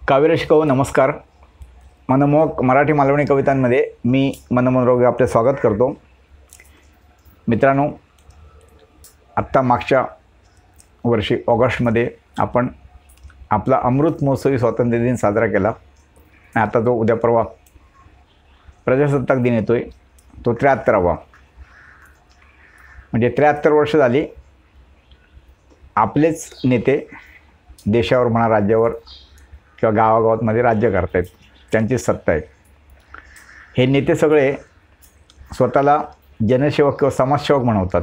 काव्यरश कहो नमस्कार. मनमोहक मराठी मालवणी कवितांमध्ये मी मनमोहन रोगे आपले स्वागत करतो. मित्रांनो, आत्ता मागच्या वर्षी ऑगस्टमध्ये आपण आपला अमृत महोत्सवी स्वातंत्र्य दिन साजरा केला. आता जो उद्या परवा प्रजासत्ताक दिन येतो आहे तो 73वा, म्हणजे 73 वर्ष झाली आपलेच नेते देशावर म्हणा, राज्यावर किंवा गावागावांमध्ये राज्य करत आहेत, त्यांची सत्ता आहे. हे नेते सगळे स्वतःला जनसेवक किंवा समाजसेवक म्हणवतात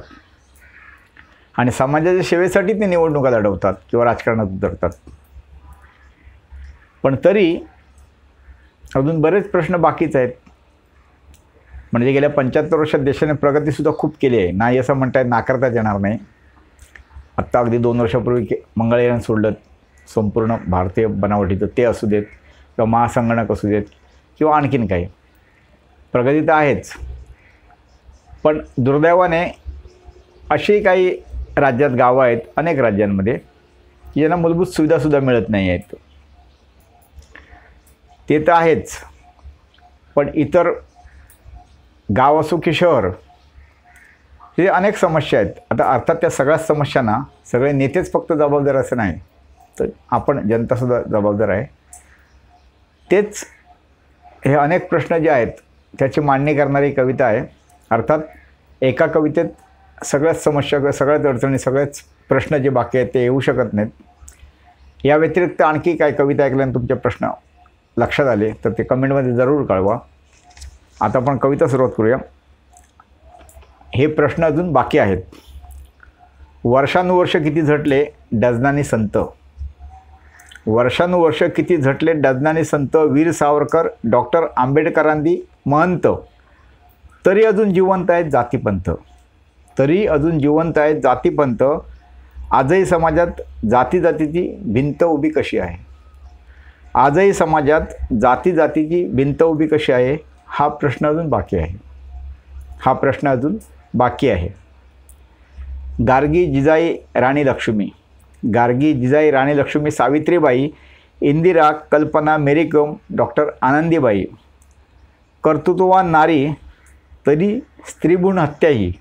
आणि समाजाच्या सेवेसाठी ते निवडणुका लढवतात किंवा राजकारणात उतरतात. पण तरी अजून बरेच प्रश्न बाकीच आहेत. म्हणजे गेल्या 75 वर्षात देशाने प्रगतीसुद्धा खूप केली आहे, नाही असं म्हणता नाकारताच येणार नाही. आत्ता अगदी 2 वर्षापूर्वी मंगळयान सोडलं संपूर्ण भारतीय बनावटीचं, ते असू देत किंवा महासंगणक असू देत किंवा आणखीन काही, प्रगती तर आहेच. पण दुर्दैवाने अशी काही राज्यात गावं आहेत, अनेक राज्यांमध्ये, की ज्यांना मूलभूत सुविधासुद्धा मिळत नाही आहेत. ते तर आहेच, पण इतर गाव असो की शहर, हे अनेक समस्या आहेत. आता अर्थात त्या सगळ्याच समस्यांना सगळे नेतेच फक्त जबाबदार असं नाही, तर आपण जनतासुद्धा जबाबदार आहे. तेच हे अनेक प्रश्न जे आहेत त्याची मांडणी करणारी कविता आहे. अर्थात एका कवितेत सगळ्याच समस्या किंवा सगळ्याच अडचणी, सगळेच प्रश्न जे बाकी आहेत ते येऊ शकत नाहीत. या व्यतिरिक्त आणखी काय कविता ऐकल्याने तुमचे प्रश्न लक्षात आले तर ते कमेंटमध्ये जरूर कळवा. आता आपण कविता सुरुवात करूया. हे प्रश्न अजून बाकी आहेत. वर्षानुवर्ष किती झटले डझनानी संत, वर्षानुवर्ष किती झटले डझनानी संत, वीर सावरकर, डॉक्टर आंबेडकरांदी महंत, तरी अजून जिवंत आहेत जातीपंथ, तरी अजून जिवंत आहेत जातीपंथ, आजही समाजात जाती जातीची भिंत उभी कशी आहे, आजही समाजात जाती जातीची भिंत उभी कशी आहे, हा प्रश्न अजून बाकी आहे, हा प्रश्न अजून बाकी आहे. गार्गी जिजाई राणी लक्ष्मी, गार्गी जिजाई राणी लक्ष्मी, सावित्रीबाई, इंदिरा, कल्पना, मेरी कोम, डॉक्टर आनंदीबाई, कर्तृत्ववान नारी तरी स्त्रीभ्रूण हत्याही,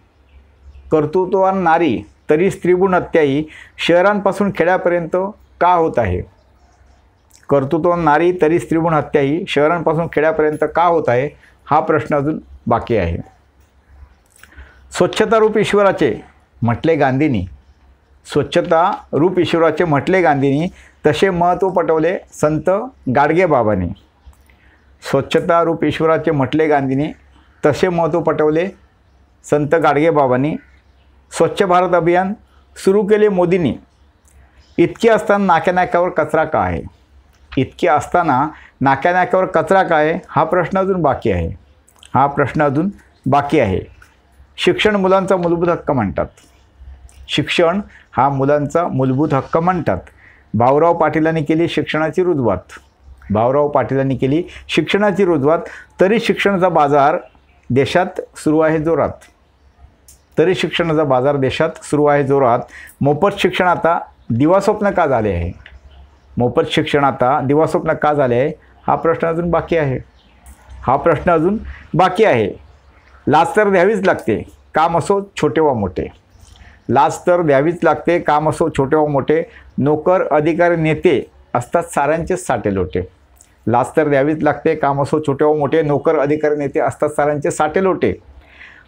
कर्तृत्ववान नारी तरी स्त्रीभ्रूण हत्याही शहरांपासून खेड्यापर्यंत का होत आहे, कर्तृत्ववान नारी तरी स्त्रीभ्रूण हत्याही शहरांपासून खेड्यापर्यंत का होत आहे, हा प्रश्न अजून बाकी आहे. स्वच्छता रूप ईश्वराचे म्हटले गांधींनी, स्वच्छता रूप ईश्वराचे म्हटले गांधींनी, तसे महत्त्व पटवले संत गाडगेबाबांनी, स्वच्छता रूप ईश्वराचे म्हटले गांधींनी, तसे महत्त्व पटवले संत गाडगेबाबांनी, स्वच्छ भारत अभियान सुरू केले मोदींनी, इतके असताना नाक्यानाक्यावर कचरा का आहे, इतके असताना नाक्यानाक्यावर कचरा का आहे, हा प्रश्न अजून बाकी आहे, हा प्रश्न अजून बाकी आहे. शिक्षण मुलांचा मूलभूत हक्क म्हणतात, शिक्षण हा मुलांचा मूलभूत हक्क म्हणतात. भाऊराव पाटीलांनी केली शिक्षणाची रुजवात, भाऊराव पाटीलांनी केली शिक्षणाची रुजवात, तरी शिक्षणाचा बाजार देशात सुरू आहे जोरात, तरी शिक्षणाचा बाजार देशात सुरू आहे जोरात. मोफत शिक्षण आता दिवास्वप्न का झाले आहे, मोफत शिक्षण आता दिवास्वप्न का झाले आहे, हा प्रश्न अजून बाकी आहे, हा प्रश्न अजून बाकी आहे. लाच तर द्यावीच लागते, काम असो छोटे वा मोठे, लाच तर द्यावीच लागते, काम असो छोटे वा मोठे, नोकर अधिकारी नेते असतात साऱ्यांचेच साठे लोटे, लाच तर द्यावीच लागते, काम असो छोटे वा मोठे, नोकर अधिकारी नेते असतात साऱ्यांचे साठे लोटे.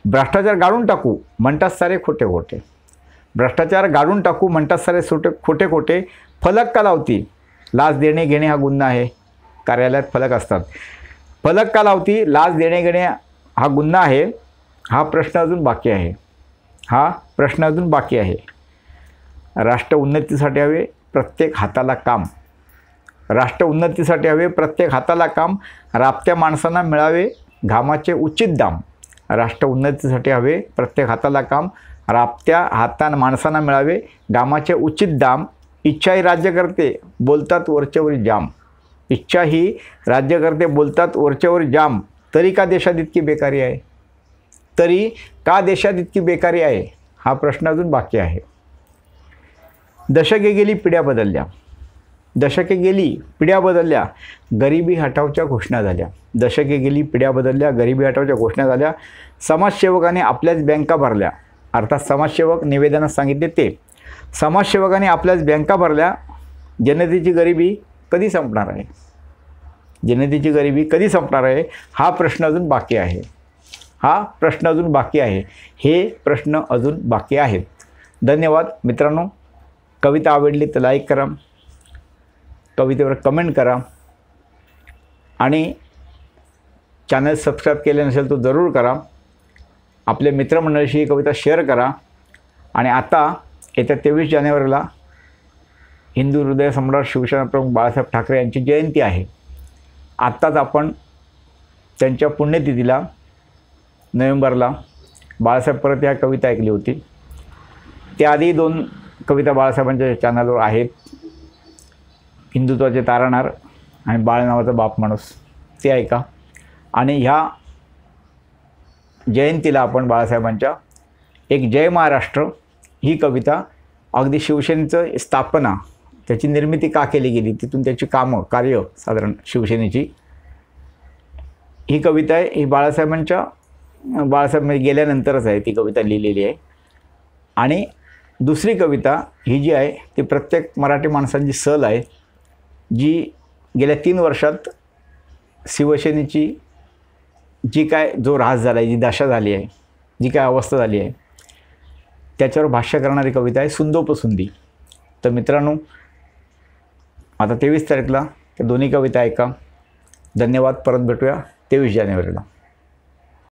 भ्रष्टाचार गाडून टाकू म्हणतात सारे खोटे खोटे, भ्रष्टाचार गाडून टाकू म्हणतात सारे खोटे खोटे, फलक का लावती, लाच देणे घेणे हा गुन्हा आहे, कार्यालयात फलक असतात, फलक का लावती, लाच देणे घेणे हा गुन्हा आहे, हा प्रश्न अजून बाकी आहे, हा प्रश्न अजून बाकी आहे. राष्ट्र उन्नतीसाठी हवे प्रत्येक हाताला काम, राष्ट्र उन्नतीसाठी हवे प्रत्येक हाताला काम, राबत्या माणसांना मिळावे घामाचे उचित दाम, राष्ट्र उन्नतीसाठी हवे प्रत्येक हाताला काम, राबत्या माणसांना मिळावे घामाचे उचित दाम, इच्छा ही राज्यकर्ते बोलतात वरच्यावर जाम, इच्छा ही राज्यकर्ते बोलतात वरच्यावर जाम, तरी का देशात इतकी बेकारी आहे, तरी का देशात इतकी बेकारी आहे, हा प्रश्न अजून बाकी आहे. दशके गेली पिढ्या बदलल्या, दशके गेली, पिढ्या बदलल्या, गरिबी हटावच्या घोषणा झाल्या. दशके गेली, पिढ्या बदलल्या, गरिबी हटावच्या घोषणा झाल्या. समाजसेवकाने आपल्याच बँका भरल्या. अर्थात समाजसेवक निवेदनात सांगितले ते. समाजसेवकाने आपल्याच बँका भरल्या. जनतेची गरिबी कधी संपणार आहे? जनतेची गरिबी कधी संपणार आहे? हा प्रश्न अजून बाकी आहे. हा प्रश्न अजून बाकी आहे. हे प्रश्न अजून बाकी आहेत. धन्यवाद मित्रांनो. कविता आवडली तर लाईक करा, कवितेवर कमेंट करा आणि चॅनल सबस्क्राईब केले नसेल तर जरूर करा. आपल्या मित्रमंडळीशी ही कविता शेअर करा. आणि आता येत्या 23 जानेवारीला हिंदू हृदय सम्राट शिवसेना प्रमुख बाळासाहेब ठाकरे यांची जयंती आहे. आत्ताच आपण त्यांच्या पुण्यतिथीला नोव्हेंबरला बाळासाहेब परत या कविता ऐकली होती. त्याआधी 2 कविता बाळासाहेबांच्या चॅनलवर आहेत. हिंदुत्वाचे तारणहार आणि बाळ नावाचा बाप माणूस, ते ऐका. आणि ह्या जयंतीला आपण बाळासाहेबांच्या एक जय महाराष्ट्र ही कविता, अगदी शिवसेनेचं स्थापना, त्याची निर्मिती का केली गेली, तिथून त्याची कामं कार्य साधारण शिवसेनेची, ही कविता आहे. ही बाळासाहेब गेल्यानंतरच आहे ती कविता लिहिलेली आहे. आणि दुसरी कविता ही जी आहे ती प्रत्येक मराठी माणसांची सल आहे, जी गेल्या 3 वर्षात शिवसेनेची जी काय जो ऱ्हास झाला आहे, जी दशा झाली आहे, जी काय अवस्था झाली आहे, त्याच्यावर भाष्य करणारी कविता आहे सुंदोपसुंदी. तर मित्रांनो, आता 23 तारखेला त्या दोन्ही कविता ऐका. धन्यवाद. परत भेटूया 23 जानेवारीला.